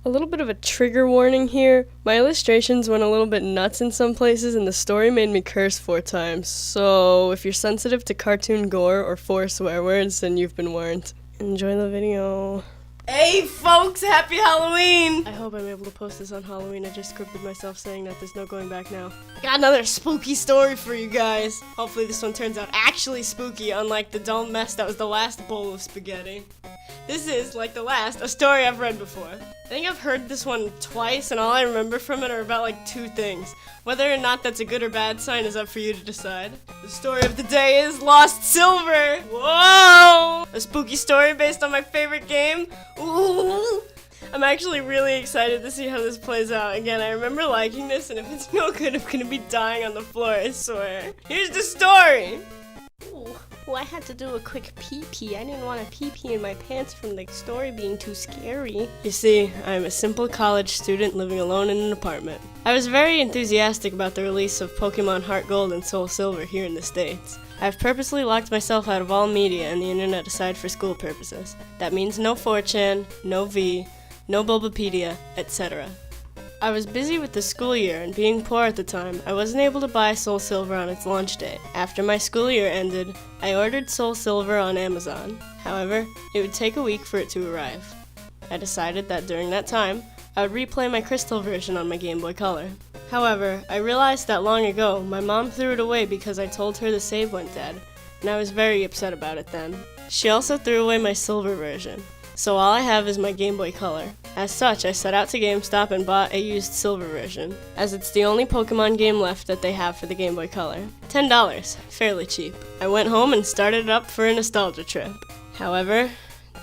A little bit of a trigger warning here. My illustrations went a little bit nuts in some places and the story made me curse 4 times. So if you're sensitive to cartoon gore or 4 swear words, then you've been warned. Enjoy the video. Hey folks, happy Halloween! I hope I'm able to post this on Halloween. I just scripted myself saying that there's no going back now. I got another spooky story for you guys. Hopefully this one turns out actually spooky, unlike the dumb mess that was the last bowl of spaghetti. This is, like the last, a story I've read before. I think I've heard this one twice, and all I remember from it are about like 2 things. Whether or not that's a good or bad sign is up for you to decide. The story of the day is Lost Silver! Whoa! A spooky story based on my favorite game? Ooh! I'm actually really excited to see how this plays out. Again, I remember liking this, and if it's no good, I'm gonna be dying on the floor, I swear. Here's the story! Ooh. Well, I had to do a quick pee-pee. I didn't want to pee-pee in my pants from the story being too scary. You see, I'm a simple college student living alone in an apartment. I was very enthusiastic about the release of Pokemon Heart Gold and Soul Silver here in the States. I've purposely locked myself out of all media and the internet aside for school purposes. That means no 4chan, no V, no Bulbapedia, etc. I was busy with the school year, and being poor at the time, I wasn't able to buy Soul Silver on its launch day. After my school year ended, I ordered Soul Silver on Amazon. However, it would take a week for it to arrive. I decided that during that time, I would replay my Crystal version on my Game Boy Color. However, I realized that long ago, my mom threw it away because I told her the save went dead, and I was very upset about it then. She also threw away my Silver version. So all I have is my Game Boy Color. As such, I set out to GameStop and bought a used Silver version, as it's the only Pokemon game left that they have for the Game Boy Color. $10, fairly cheap. I went home and started it up for a nostalgia trip. However,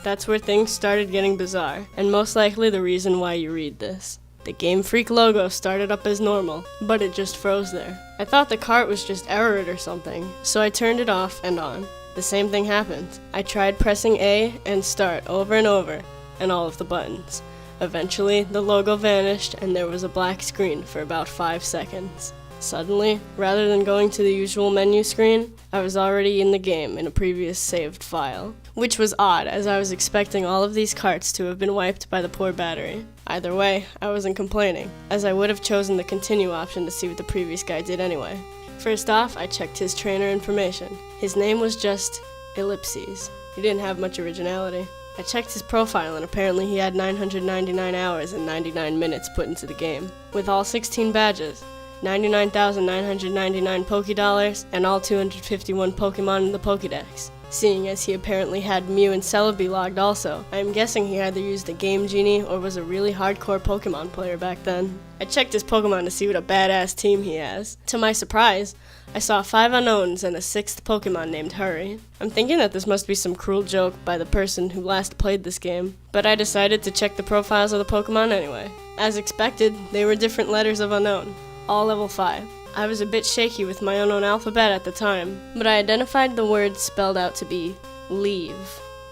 that's where things started getting bizarre, and most likely the reason why you read this. The Game Freak logo started up as normal, but it just froze there. I thought the cart was just errored or something, so I turned it off and on. The same thing happened. I tried pressing A and start over and over, and all of the buttons. Eventually, the logo vanished and there was a black screen for about 5 seconds. Suddenly, rather than going to the usual menu screen, I was already in the game in a previous saved file. Which was odd, as I was expecting all of these carts to have been wiped by the poor battery. Either way, I wasn't complaining, as I would have chosen the continue option to see what the previous guy did anyway. First off, I checked his trainer information. His name was just Ellipses. He didn't have much originality. I checked his profile and apparently he had 999 hours and 99 minutes put into the game, with all 16 badges, 99,999 Pokédollars, and all 251 Pokemon in the Pokédex. Seeing as he apparently had Mew and Celebi logged also, I am guessing he either used a Game Genie or was a really hardcore Pokemon player back then. I checked his Pokemon to see what a badass team he has. To my surprise, I saw 5 unknowns and a 6th Pokemon named Hurry. I'm thinking that this must be some cruel joke by the person who last played this game, but I decided to check the profiles of the Pokemon anyway. As expected, they were different letters of unknown, all level 5. I was a bit shaky with my unknown alphabet at the time, but I identified the word spelled out to be leave.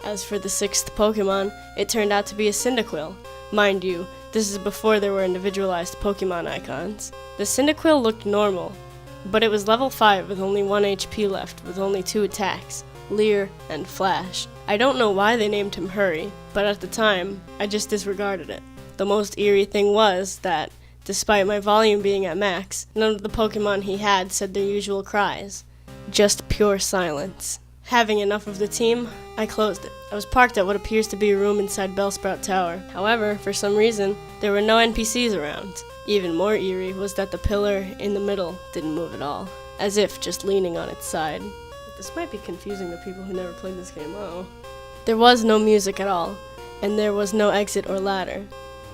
As for the 6th Pokemon, it turned out to be a Cyndaquil. Mind you, this is before there were individualized Pokemon icons. The Cyndaquil looked normal, but it was level 5 with only 1 HP left with only 2 attacks, Leer and Flash. I don't know why they named him Hurry, but at the time, I just disregarded it. The most eerie thing was that, despite my volume being at max, none of the Pokemon he had said their usual cries. Just pure silence. Having enough of the team, I closed it. I was parked at what appears to be a room inside Bellsprout Tower. However, for some reason, there were no NPCs around. Even more eerie was that the pillar in the middle didn't move at all, as if just leaning on its side. This might be confusing to people who never played this game. Uh-oh. There was no music at all, and there was no exit or ladder.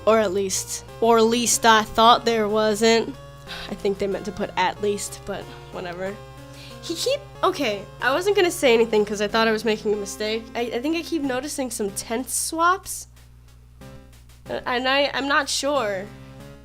Or at least I thought there wasn't. I think they meant to put at least, but whatever. Okay, I wasn't gonna say anything because I thought I was making a mistake. I think I keep noticing some tense swaps. And I'm not sure,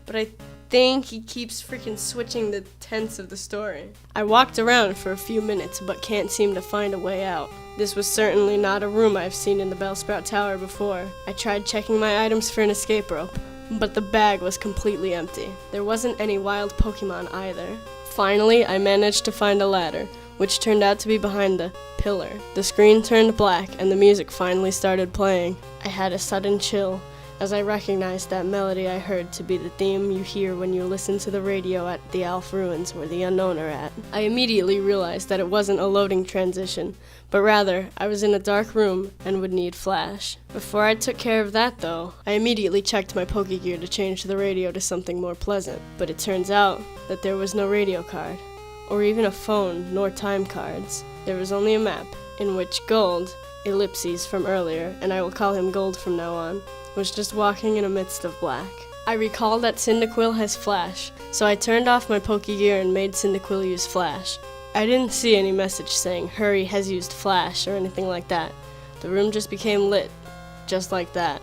but I think he keeps freaking switching the tense of the story. I walked around for a few minutes, but can't seem to find a way out. This was certainly not a room I've seen in the Bellsprout Tower before. I tried checking my items for an escape rope, but the bag was completely empty. There wasn't any wild Pokemon either. Finally, I managed to find a ladder, which turned out to be behind the pillar. The screen turned black and the music finally started playing. I had a sudden chill. as I recognized that melody I heard to be the theme you hear when you listen to the radio at the Alf Ruins where the unknown are at. I immediately realized that it wasn't a loading transition, but rather I was in a dark room and would need flash. Before I took care of that though, I immediately checked my Pokegear to change the radio to something more pleasant, but it turns out that there was no radio card, or even a phone, nor time cards. There was only a map, in which Gold, ellipses from earlier, and I will call him Gold from now on, was just walking in a midst of black. I recalled that Cyndaquil has flash, so I turned off my Pokegear and made Cyndaquil use flash. I didn't see any message saying, "Hurry has used flash," or anything like that. The room just became lit, just like that,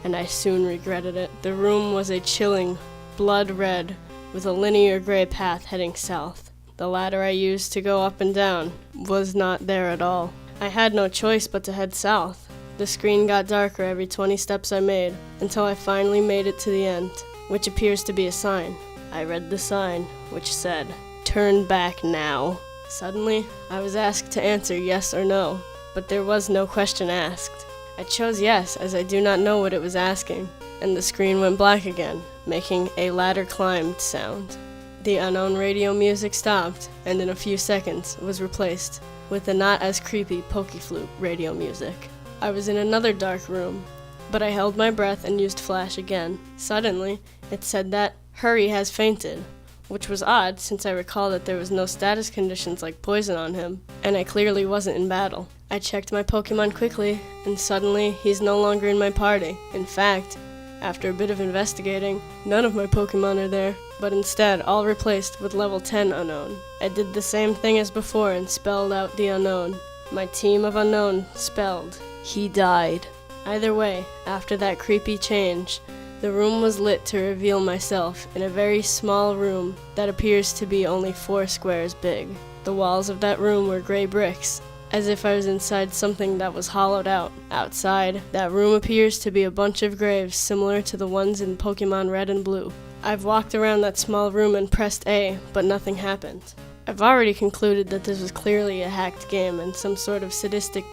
and I soon regretted it. The room was a chilling blood red with a linear gray path heading south. The ladder I used to go up and down was not there at all. I had no choice but to head south. The screen got darker every 20 steps I made, until I finally made it to the end, which appears to be a sign. I read the sign, which said, "Turn back now." Suddenly, I was asked to answer yes or no, but there was no question asked. I chose yes, as I do not know what it was asking, and the screen went black again, making a ladder climbed sound. The unknown radio music stopped, and in a few seconds was replaced with the not as creepy Pokeflute radio music. I was in another dark room, but I held my breath and used flash again. Suddenly, it said that Hurry has fainted, which was odd since I recall that there was no status conditions like poison on him, and I clearly wasn't in battle. I checked my Pokemon quickly, and suddenly he's no longer in my party. In fact, after a bit of investigating, none of my Pokemon are there, but instead all replaced with level 10 unknown. I did the same thing as before and spelled out the unknown. My team of unknown spelled, "He died." Either way, after that creepy change, the room was lit to reveal myself in a very small room that appears to be only 4 squares big. The walls of that room were gray bricks, as if I was inside something that was hollowed out. Outside, that room appears to be a bunch of graves similar to the ones in Pokemon Red and Blue. I've walked around that small room and pressed A, but nothing happened. I've already concluded that this was clearly a hacked game and some sort of sadistic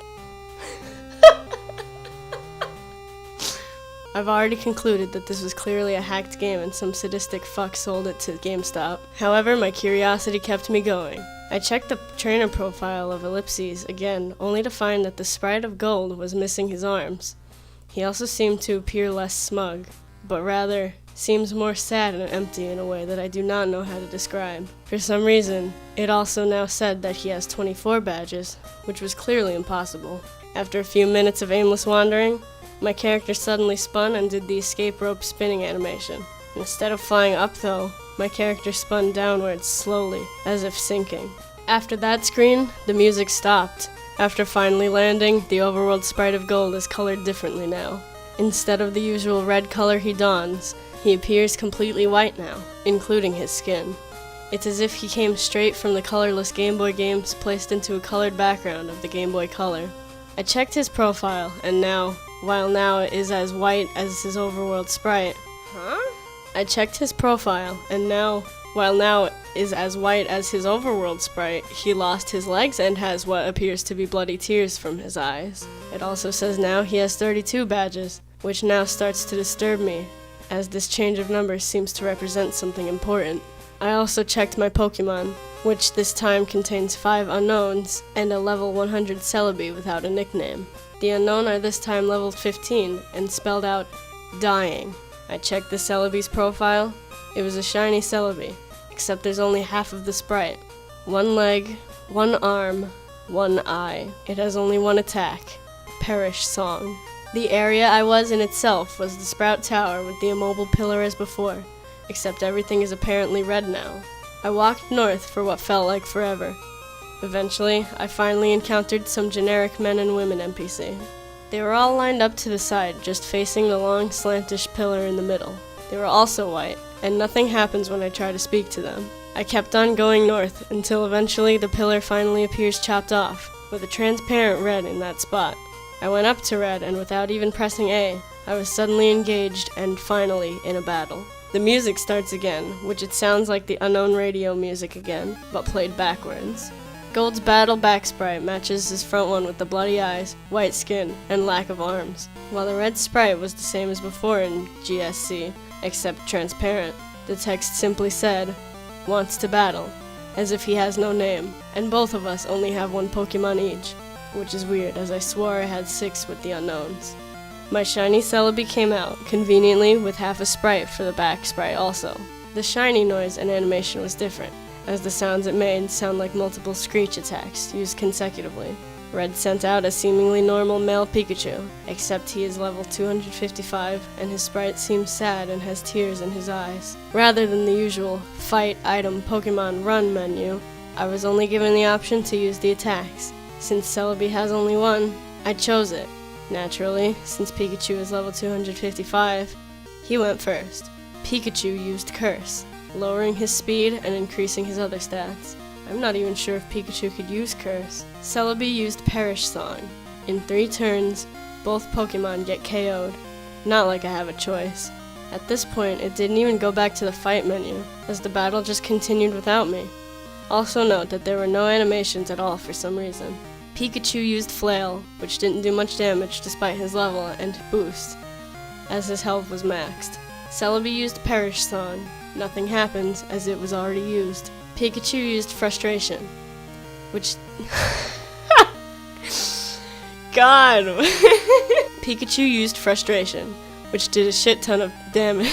fuck sold it to GameStop. However, my curiosity kept me going. I checked the trainer profile of Ellipses again, only to find that the sprite of Gold was missing his arms. He also seemed to appear less smug, but rather seems more sad and empty in a way that I do not know how to describe. For some reason, it also now said that he has 24 badges, which was clearly impossible. After a few minutes of aimless wandering, my character suddenly spun and did the escape rope spinning animation. Instead of flying up though, my character spun downwards slowly, as if sinking. After that screen, the music stopped. After finally landing, the overworld sprite of Gold is colored differently now. Instead of the usual red color he dons, he appears completely white now, including his skin. It's as if he came straight from the colorless Game Boy games placed into a colored background of the Game Boy Color. I checked his profile, and while now it is as white as his overworld sprite. I checked his profile, and while now it is as white as his overworld sprite, he lost his legs and has what appears to be bloody tears from his eyes. It also says now he has 32 badges, which now starts to disturb me, as this change of numbers seems to represent something important. I also checked my Pokemon, which this time contains 5 unknowns and a level 100 Celebi without a nickname. The unknown are this time level 15 and spelled out dying. I checked the Celebi's profile. It was a shiny Celebi, except there's only half of the sprite. 1 leg, 1 arm, 1 eye. It has only 1 attack. Perish Song. The area I was in itself was the Sprout Tower with the immobile pillar as before, except everything is apparently red now. I walked north for what felt like forever. Eventually, I finally encountered some generic men and women NPC. They were all lined up to the side, just facing the long slantish pillar in the middle. They were also white, and nothing happens when I try to speak to them. I kept on going north until eventually the pillar finally appears chopped off, with a transparent red in that spot. I went up to red, and without even pressing A, I was suddenly engaged and finally in a battle. The music starts again, which it sounds like the unknown radio music again, but played backwards. Gold's battle back sprite matches his front one with the bloody eyes, white skin, and lack of arms, while the red sprite was the same as before in GSC, except transparent. The text simply said, "Wants to battle," as if he has no name, and both of us only have one Pokemon each, which is weird as I swore I had 6 with the unknowns. My shiny Celebi came out, conveniently with half a sprite for the back sprite also. The shiny noise and animation was different, as the sounds it made sound like multiple screech attacks used consecutively. Red sent out a seemingly normal male Pikachu, except he is level 255 and his sprite seems sad and has tears in his eyes. Rather than the usual fight, item, Pokemon, run menu, I was only given the option to use the attacks. Since Celebi has only one, I chose it. Naturally, since Pikachu is level 255, he went first. Pikachu used Curse, lowering his speed and increasing his other stats. I'm not even sure if Pikachu could use Curse. Celebi used Perish Song. In 3 turns, both Pokemon get KO'd. Not like I have a choice. At this point, it didn't even go back to the fight menu, as the battle just continued without me. Also note that there were no animations at all for some reason. Pikachu used Flail, which didn't do much damage despite his level and boost, as his health was maxed. Celebi used Perish Song. Nothing happened, as it was already used. Pikachu used Frustration, which... God! Pikachu used Frustration, which did a shit ton of damage,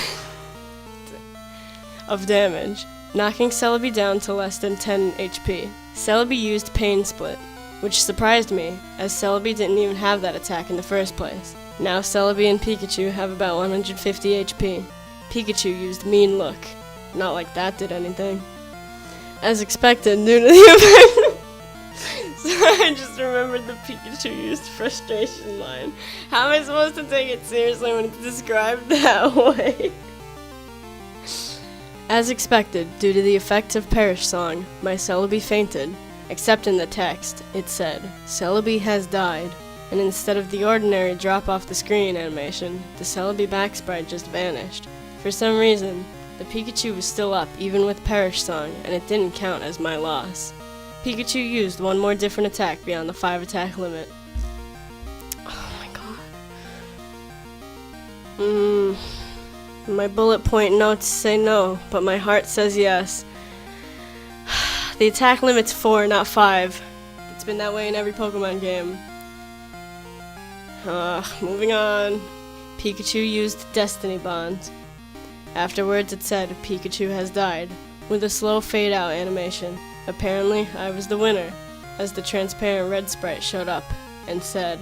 knocking Celebi down to less than 10 HP. Celebi used Pain Split, which surprised me, as Celebi didn't even have that attack in the first place. Now Celebi and Pikachu have about 150 HP. Pikachu used Mean Look. Not like that did anything. As expected, due to the effect. So I just remembered the Pikachu used Frustration line. How am I supposed to take it seriously when it's described that way? As expected, due to the effect of Perish Song, my Celebi fainted. Except in the text, it said, "Celebi has died," and instead of the ordinary drop off the screen animation, the Celebi back sprite just vanished. For some reason, the Pikachu was still up even with Perish Song, and it didn't count as my loss. Pikachu used one more different attack beyond the 5 attack limit. Oh my god. My bullet point notes say no, but my heart says yes. The attack limit's 4, not 5. It's been that way in every Pokemon game. Moving on. Pikachu used Destiny Bond. Afterwards it said, "Pikachu has died," with a slow fade-out animation. Apparently, I was the winner, as the transparent red sprite showed up and said,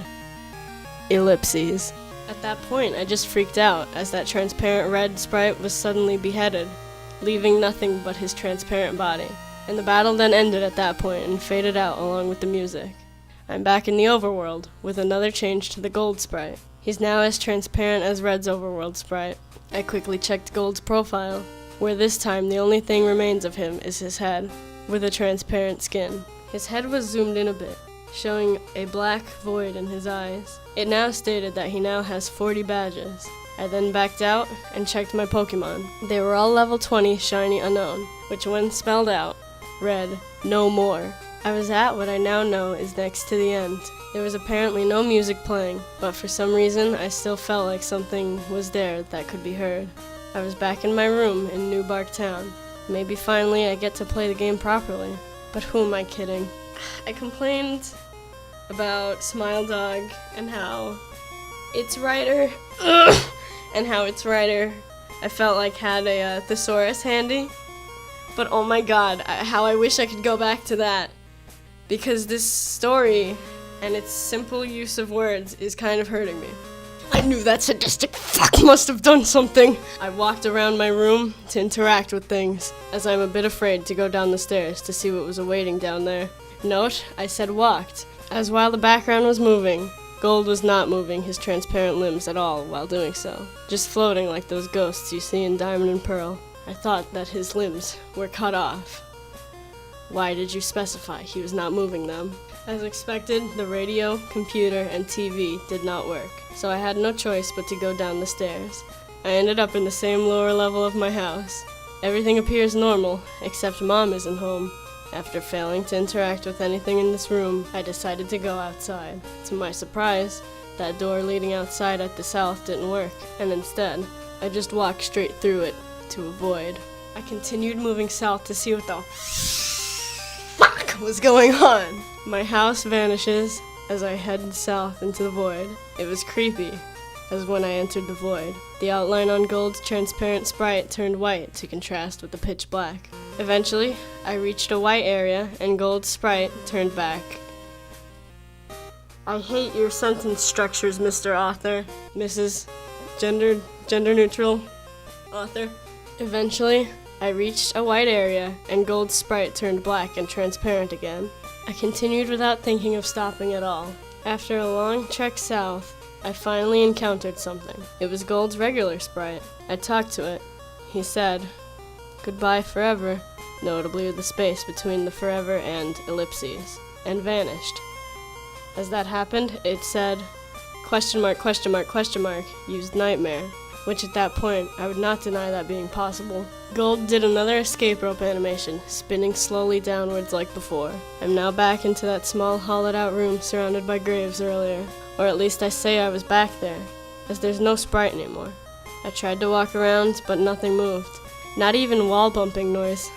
"Ellipses." At that point, I just freaked out, as that transparent red sprite was suddenly beheaded, leaving nothing but his transparent body. And the battle then ended at that point and faded out along with the music. I'm back in the overworld, with another change to the Gold sprite. He's now as transparent as Red's overworld sprite. I quickly checked Gold's profile, where this time the only thing remains of him is his head, with a transparent skin. His head was zoomed in a bit, showing a black void in his eyes. It now stated that he now has 40 badges. I then backed out and checked my Pokemon. They were all level 20 shiny unknown, which when spelled out, read, "No more." I was at what I now know is next to the end. There was apparently no music playing, but for some reason I still felt like something was there that could be heard. I was back in my room in New Bark Town. Maybe finally I get to play the game properly. But who am I kidding? I complained about Smile Dog and how its writer I felt like had a thesaurus handy. But oh my god, how I wish I could go back to that. Because this story and its simple use of words is kind of hurting me. I knew that sadistic fuck must have done something. I walked around my room to interact with things, as I'm a bit afraid to go down the stairs to see what was awaiting down there. Note, I said walked, as while the background was moving, Gold was not moving his transparent limbs at all while doing so, just floating like those ghosts you see in Diamond and Pearl. I thought that his limbs were cut off. Why did you specify he was not moving them? As expected, the radio, computer, and TV did not work, so I had no choice but to go down the stairs. I ended up in the same lower level of my house. Everything appears normal, except Mom isn't home, After failing to interact with anything in this room, I decided to go outside. To my surprise, that door leading outside at the south didn't work, and instead, I just walked straight through it to avoid. I continued moving south to see what the fuck was going on. My house vanishes as I head south into the void. It was creepy, as when I entered the void, the outline on Gold's transparent sprite turned white to contrast with the pitch black. Eventually, I reached a white area and Gold's sprite turned back. I hate your sentence structures, Mr. Author. Mrs. Gender neutral author. Eventually, I reached a white area and Gold's sprite turned black and transparent again. I continued without thinking of stopping at all. After a long trek south, I finally encountered something. It was Gold's regular sprite. I talked to it. He said, "Goodbye forever," notably with the space between the forever and ellipses, and vanished. As that happened, it said, question mark, used nightmare, which at that point, I would not deny that being possible. Gold did another escape rope animation, spinning slowly downwards like before. I'm now back into that small hollowed out room surrounded by graves earlier. Or at least I say I was back there, as there's no sprite anymore. I tried to walk around, but nothing moved. Not even wall bumping noise.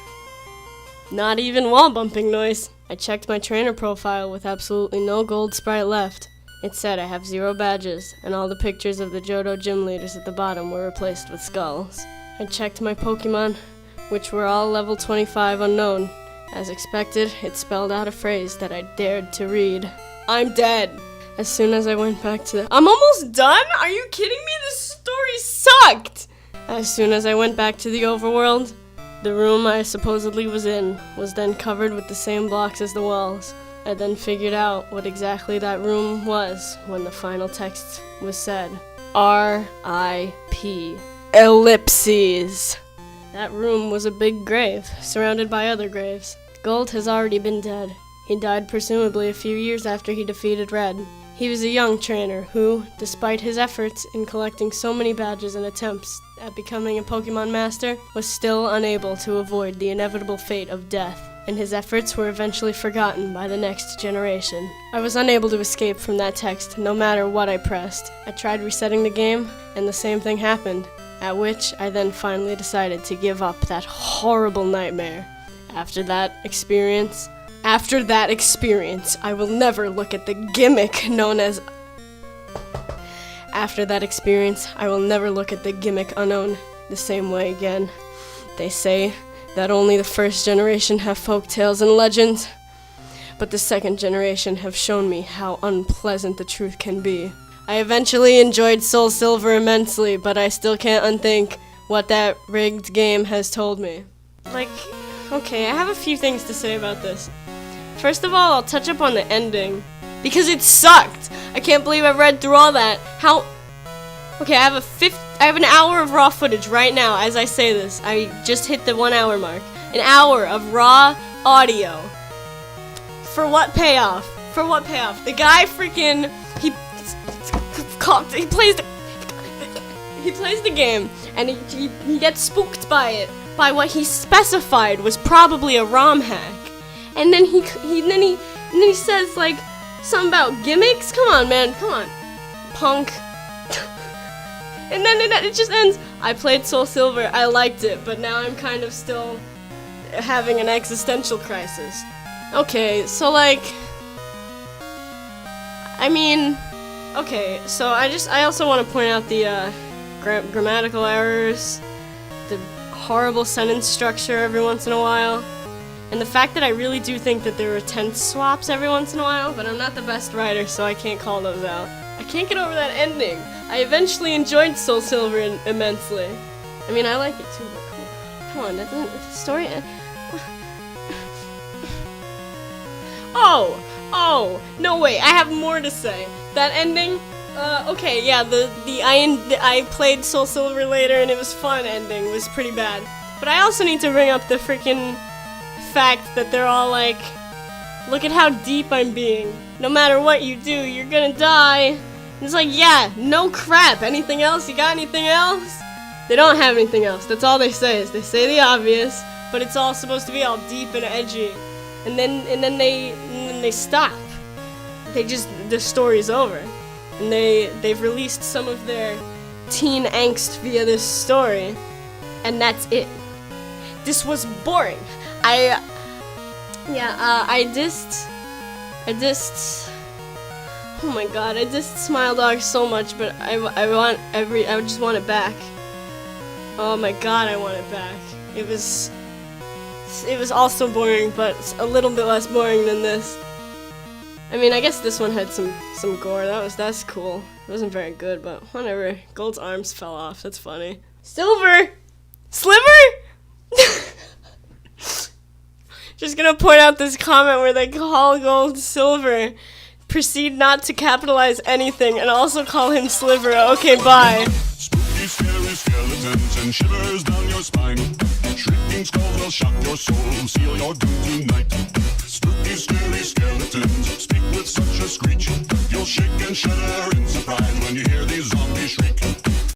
I checked my trainer profile with absolutely no gold sprite left. It said I have 0 badges, and all the pictures of the Johto gym leaders at the bottom were replaced with skulls. I checked my Pokemon, which were all level 25 unknown. As expected, it spelled out a phrase that I dared to read. I'm dead. As soon as I went back to I'm almost done? Are you kidding me? This story sucked! As soon as I went back to the overworld, the room I supposedly was in was then covered with the same blocks as the walls. I then figured out what exactly that room was when the final text was said. R.I.P. Ellipses. That room was a big grave, surrounded by other graves. Gold has already been dead. He died presumably a few years after he defeated Red. He was a young trainer who, despite his efforts in collecting so many badges and attempts at becoming a Pokemon Master, was still unable to avoid the inevitable fate of death, and his efforts were eventually forgotten by the next generation. I was unable to escape from that text, no matter what I pressed. I tried resetting the game, and the same thing happened, at which I then finally decided to give up that horrible nightmare. After that experience, I will never look at the gimmick known as... After that experience, I will never look at the gimmick unknown the same way again. They say that only the first generation have folk tales and legends, but the second generation have shown me how unpleasant the truth can be. I eventually enjoyed Soul Silver immensely, but I still can't unthink what that rigged game has told me. Okay, I have a few things to say about this. First of all, I'll touch up on the ending, because it sucked. I can't believe I read through all that. Okay, I have an hour of raw footage right now as I say this. I just hit the 1 hour mark. An hour of raw audio. For what payoff? The guy freaking he plays the game and he gets spooked by it, by what he specified was probably a ROM hack. And then he says like something about gimmicks. Come on, man. Come on, punk. And then it just ends. I played Soul Silver. I liked it, but now I'm kind of still having an existential crisis. Okay, so okay, so I also want to point out the grammatical errors, the horrible sentence structure every once in a while, and the fact that I really do think that there were tense swaps every once in a while, but I'm not the best writer, so I can't call those out. I can't get over that ending. I eventually enjoyed Soul Silver immensely. I mean, I like it too, but come on, that's the story. Oh, no wait, I have more to say. That ending, okay, yeah, I played Soul Silver later and it was fun ending was pretty bad. But I also need to bring up the freaking fact that they're all like, look at how deep I'm being. No matter what you do, you're gonna die. And it's like, yeah, no crap. Anything else? You got anything else? They don't have anything else. That's all they say is they say the obvious, but it's all supposed to be all deep and edgy. and then they stop. The story's over, and they've released some of their teen angst via this story, and that's it. This was boring. I oh my god, I dissed Smile Dog so much, but I just want it back. Oh my god, I want it back. It was also boring, but a little bit less boring than this. I mean, I guess this one had some gore. That's cool. It wasn't very good, but whatever. Gold's arms fell off. That's funny. Silver! Sliver? Just gonna point out this comment where they call Gold Silver. Proceed not to capitalize anything and also call him Sliver. Okay, bye. Spooky, scary skeletons and shivers down your spine. Shrieking skulls will shock your soul, seal your doom tonight. Spooky, scary skeletons speak with such a screech. You'll shake and shudder in surprise when you hear these zombies shriek.